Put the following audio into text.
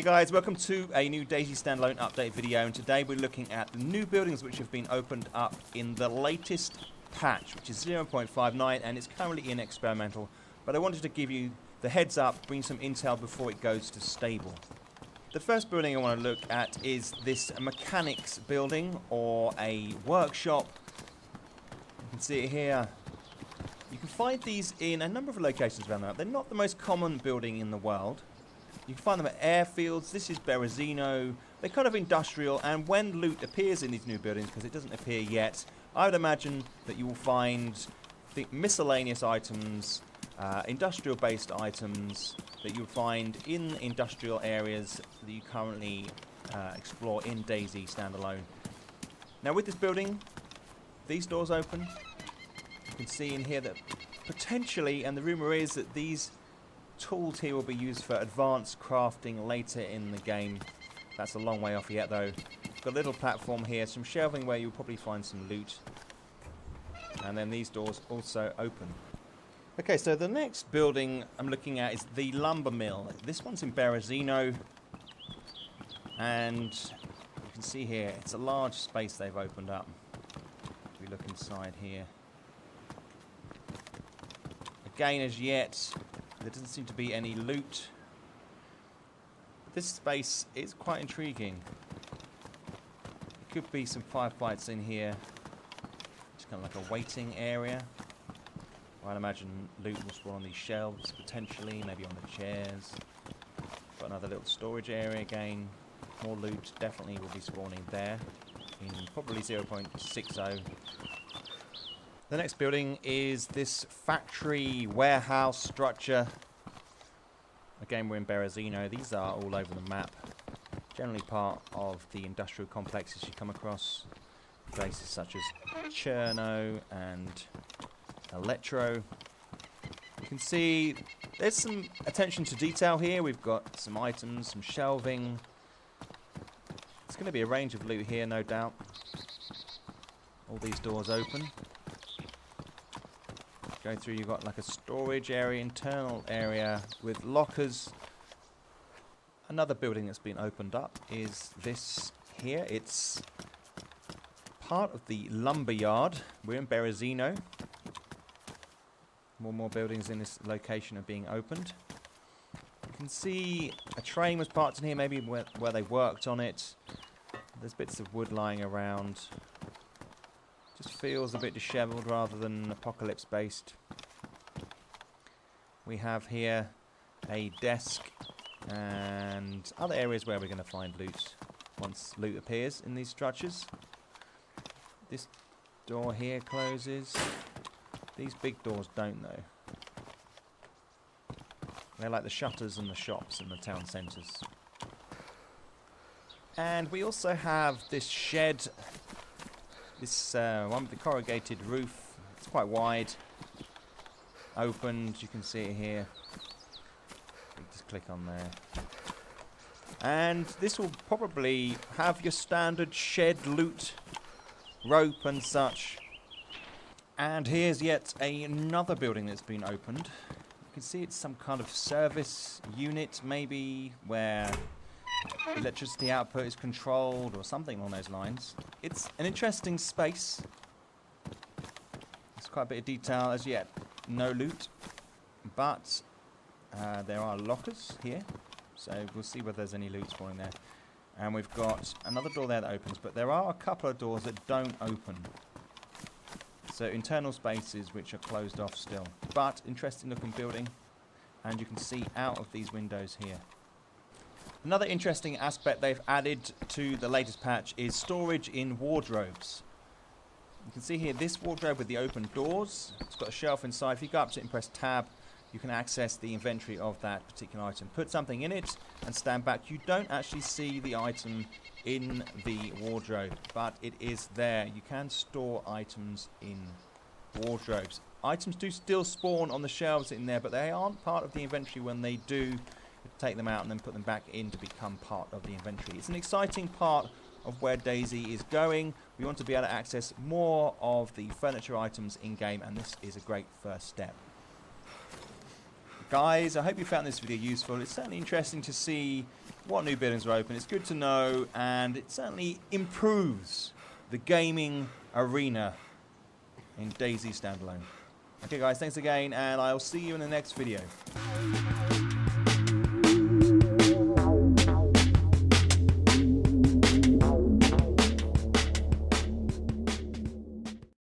Hey guys, welcome to a new DayZ Standalone update video, and today we're looking at the new buildings which have been opened up in the latest patch, which is 0.59, and it's currently in experimental, but I wanted to give you the heads up, bring some intel before it goes to stable. The first building I want to look at is this mechanics building, or a workshop. You can see it here. You can find these in a number of locations around the map. They're not the most common building in the world. You can find them at airfields. This is Berezino. They're kind of industrial, and when loot appears in these new buildings, because it doesn't appear yet, I would imagine that you will find the miscellaneous items, industrial-based items that you'll find in industrial areas that you currently explore in DayZ Standalone. Now with this building, these doors open. You can see in here that potentially, and the rumour is that these tools here will be used for advanced crafting later in the game. That's a long way off yet though. Got a little platform here, some shelving where you'll probably find some loot. And then these doors also open. Okay, so the next building I'm looking at is the lumber mill. This one's in Berezino. And you can see here, it's a large space they've opened up. If we look inside here. Again, as yet, there doesn't seem to be any loot. This space is quite intriguing. There could be some firefights in here. It's kind of like a waiting area. I'd imagine loot will spawn on these shelves, potentially, maybe on the chairs. Got another little storage area again. More loot definitely will be spawning there, in probably 0.60. The next building is this factory warehouse structure. Again, we're in Berezino. These are all over the map. Generally part of the industrial complexes you come across. Places such as Cherno and Electro. You can see there's some attention to detail here. We've got some items, some shelving. It's going to be a range of loot here, no doubt. All these doors open. Going through, you've got like a storage area, internal area with lockers. Another building that's been opened up is this here. It's part of the lumber yard. We're in Berezino. More buildings in this location are being opened. You can see a train was parked in here, maybe where they worked on it. There's bits of wood lying around. Just feels a bit disheveled rather than apocalypse based. We have here a desk and other areas where we're going to find loot once loot appears in these structures. This door here closes. These big doors don't though. They're like the shutters in the shops in the town centres. And we also have this shed. This one with the corrugated roof. It's quite wide. Opened, you can see it here. Just click on there. And this will probably have your standard shed loot, rope and such. And here's yet another building that's been opened. You can see it's some kind of service unit, maybe, where electricity output is controlled or something along those lines. It's an interesting space. There's quite a bit of detail as yet. No loot, but there are lockers here, so we'll see whether there's any loot spawning there. And we've got another door there that opens, but there are a couple of doors that don't open. So internal spaces which are closed off still. But interesting looking building, and you can see out of these windows here. Another interesting aspect they've added to the latest patch is storage in wardrobes. You can see here this wardrobe with the open doors. It's got a shelf inside. If you go up to it and press tab, you can access the inventory of that particular item. Put something in it and stand back. You don't actually see the item in the wardrobe, but it is there. You can store items in wardrobes. Items do still spawn on the shelves in there, but they aren't part of the inventory when they do. Take them out and then put them back in to become part of the inventory. It's an exciting part of where DayZ is going. We want to be able to access more of the furniture items in game, and this is a great first step. Guys, I hope you found this video useful. It's certainly interesting to see what new buildings are open. It's good to know, and it certainly improves the gaming arena in DayZ Standalone. Okay guys, thanks again, and I'll see you in the next video.